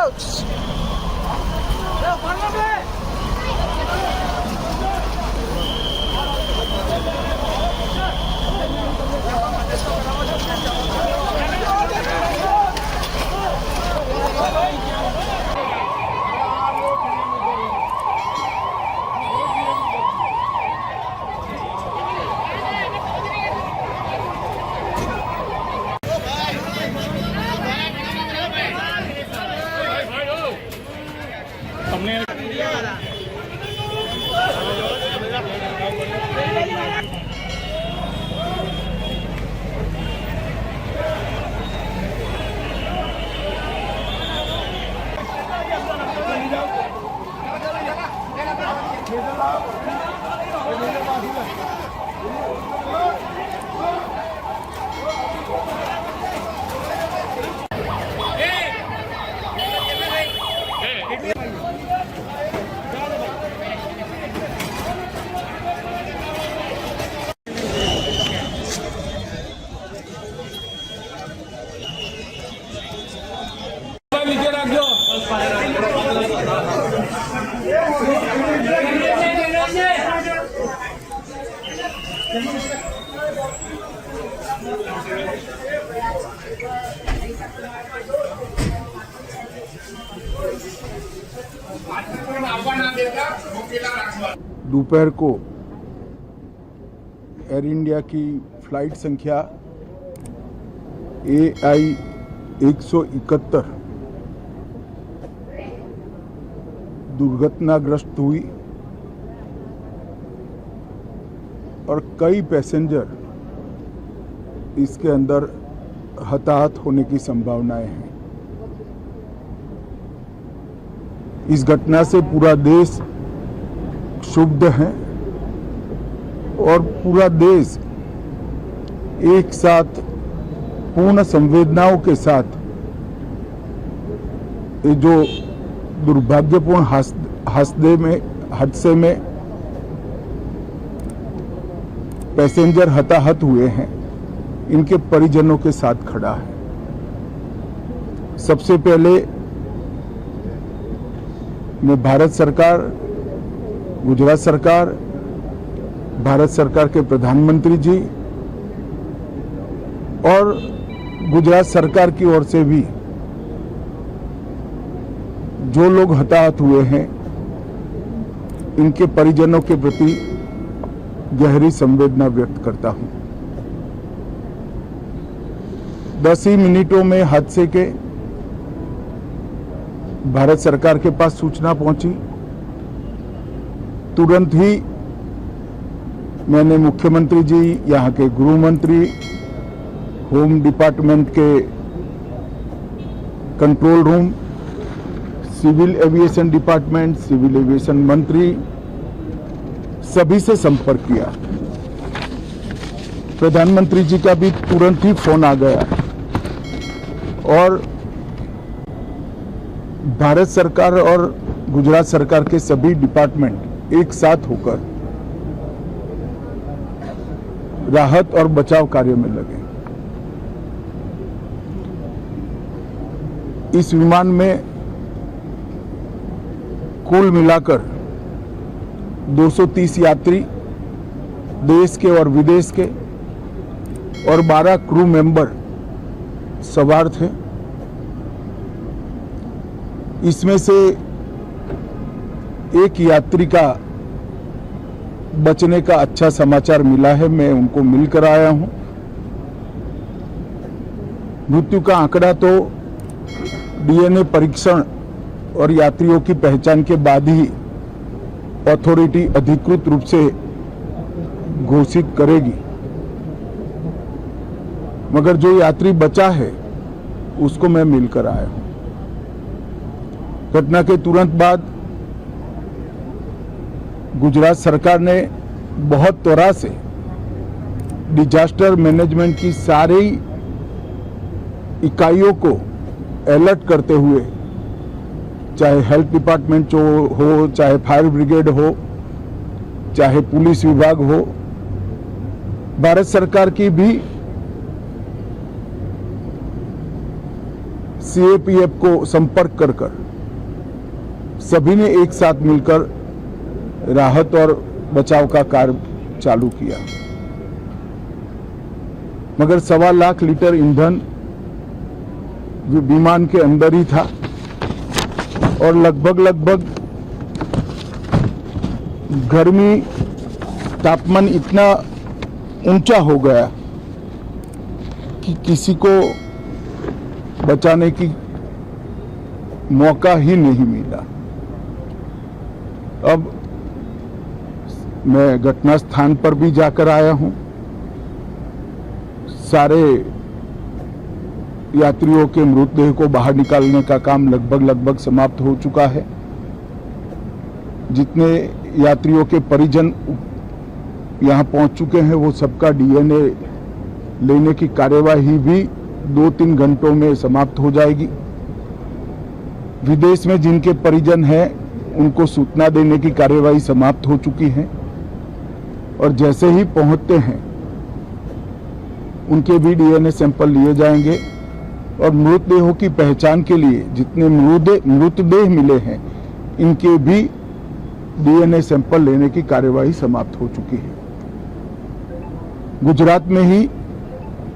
dogs. दोपहर को air India की फ्लाइट संख्या AI 171 दुर्घटनाग्रस्त हुई और कई पैसेंजर इसके अंदर हताहत होने की संभावनाएं हैं। इस घटना से पूरा देश क्षुब्ध है और पूरा देश एक साथ पूर्ण संवेदनाओं के साथ ये जो दुर्भाग्यपूर्ण हादसे में पैसेंजर हताहत हुए हैं, इनके परिजनों के साथ खड़ा है। सबसे पहले मैं भारत सरकार, गुजरात सरकार, भारत सरकार के प्रधानमंत्री जी और गुजरात सरकार की ओर से भी जो लोग हताहत हुए हैं, इनके परिजनों के प्रति गहरी संवेदना व्यक्त करता हूं। 10 ही मिनटों में हादसे के भारत सरकार के पास सूचना पहुंची। तुरंत ही मैंने मुख्यमंत्री जी, यहाँ के गृह मंत्री, होम डिपार्टमेंट के control room, civil aviation department, civil aviation मंत्री, सभी से संपर्क किया। प्रधानमंत्री जी का भी तुरंत ही फोन आ गया और भारत सरकार और गुजरात सरकार के सभी डिपार्टमेंट एक साथ होकर राहत और बचाव कार्य में लगे। इस विमान में कुल मिलाकर 230 यात्री देश के और विदेश के और 12 क्रू मेंबर सवार थे। इसमें से एक यात्री का बचने का अच्छा समाचार मिला है, मैं उनको मिलकर आया हूं। मृत्यु का आंकड़ा तो DNA परीक्षण और यात्रियों की पहचान के बाद ही अथॉरिटी अधिकृत रूप से घोषित करेगी, मगर जो यात्री बचा है उसको मैं मिलकर आया हूं। घटना के तुरंत बाद गुजरात सरकार ने बहुत त्वरा से डिजास्टर मैनेजमेंट की सारी इकाइयों को अलर्ट करते हुए, चाहे हेल्थ डिपार्टमेंट हो, चाहे फायर ब्रिगेड हो, चाहे पुलिस विभाग हो, भारत सरकार की भी सीएपीएफ को संपर्क कर सभी ने एक साथ मिलकर राहत और बचाव का कार्य चालू किया, मगर 1.25 लाख लीटर ईंधन विमान के अंदर ही था और लगभग गर्मी तापमान इतना ऊंचा हो गया कि किसी को बचाने की मौका ही नहीं मिला। अब मैं घटना स्थान पर भी जाकर आया हूं। सारे यात्रियों के मृतदेह को बाहर निकालने का काम लगभग समाप्त हो चुका है। जितने यात्रियों के परिजन यहां पहुंच चुके हैं वो सबका डीएनए लेने की कार्यवाही भी 2-3 घंटों में समाप्त हो जाएगी। विदेश में जिनके परिजन हैं उनको सूचना देने की कार्यवाही समाप्त हो चुकी है और जैसे ही पहुंचते हैं उनके भी डीएनए सैंपल लिए जाएंगे और मृतदेहों की पहचान के लिए जितने मृतदेह मिले हैं इनके भी डीएनए सैंपल लेने की कार्यवाही समाप्त हो चुकी है। गुजरात में ही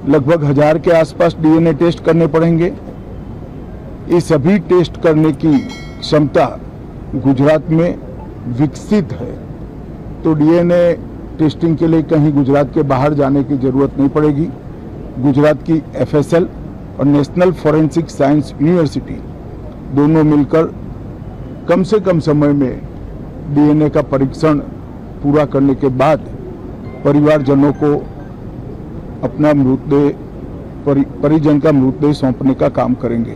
लगभग 1000 के आसपास डीएनए टेस्ट करने पड़ेंगे। ये सभी टेस्ट करने की क्षमता गुजरात में विकसित है, तो डीएनए टेस्टिंग के लिए कहीं गुजरात के बाहर जाने की जरूरत नहीं पड़ेगी। गुजरात की एफएसएल और नेशनल फॉरेंसिक साइंस यूनिवर्सिटी दोनों मिलकर कम से कम समय में डीएनए का परीक्षण पूरा करने के बाद परिवारजनों को अपना मृतदेह परिजन का मृतदेह सौंपने का काम करेंगे।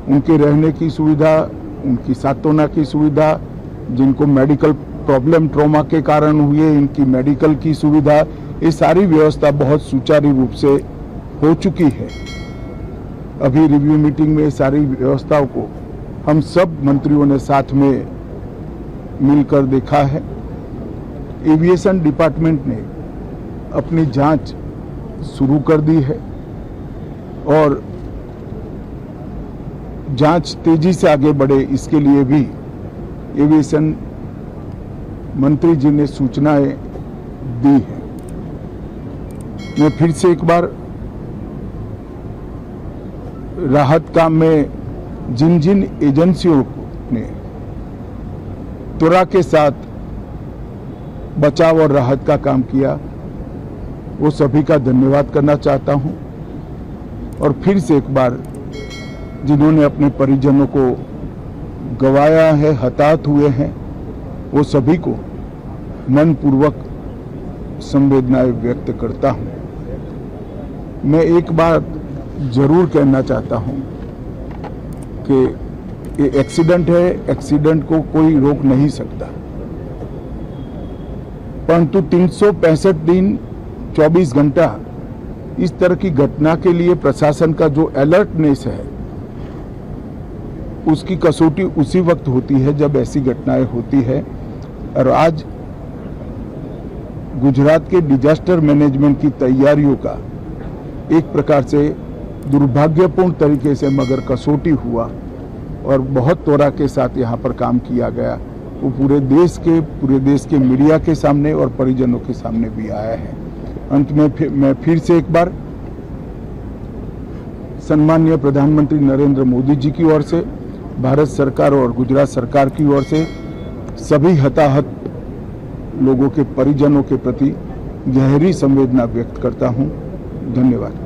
उनके रहने की सुविधा, उनकी सांत्वना की सुविधा, जिनको मेडिकल प्रॉब्लम ट्रॉमा के कारण हुए इनकी मेडिकल की सुविधा, ये सारी व्यवस्था बहुत सुचारू रूप से हो चुकी है। अभी रिव्यू मीटिंग में सारी व्यवस्थाओं को हम सब मंत्रियों ने साथ में मिलकर देखा है। एविएशन डिपार्टमेंट ने अपनी जांच शुरू कर दी है और जांच तेजी से आगे बढ़े इसके लिए भी एविएशन मंत्री जी ने सूचनाएं दी है। मैं फिर से एक बार राहत काम में जिन एजेंसियों ने त्वरा के साथ बचाव और राहत का काम किया वो सभी का धन्यवाद करना चाहता हूं और फिर से एक बार जिन्होंने अपने परिजनों को गंवाया है, हताहत हुए हैं, वो सभी को मनपूर्वक संवेदनाएं व्यक्त करता हूं। मैं एक बात जरूर कहना चाहता हूं कि ये एक्सीडेंट है, एक्सीडेंट को कोई रोक नहीं सकता, परंतु 365 दिन 24 घंटा इस तरह की घटना के लिए प्रशासन का जो अलर्टनेस है उसकी कसौटी उसी वक्त होती है जब ऐसी घटनाएं होती है। और आज गुजरात के डिजास्टर मैनेजमेंट की तैयारियों का एक प्रकार से दुर्भाग्यपूर्ण तरीके से मगर कसौटी हुआ और बहुत त्वरा के साथ यहाँ पर काम किया गया, वो पूरे देश के मीडिया के सामने और परिजनों के सामने भी आया है। अंत में मैं फिर से एक बार सम्माननीय प्रधानमंत्री नरेंद्र मोदी जी की ओर से, भारत सरकार और गुजरात सरकार की ओर से सभी हताहत लोगों के परिजनों के प्रति गहरी संवेदना व्यक्त करता हूं। धन्यवाद।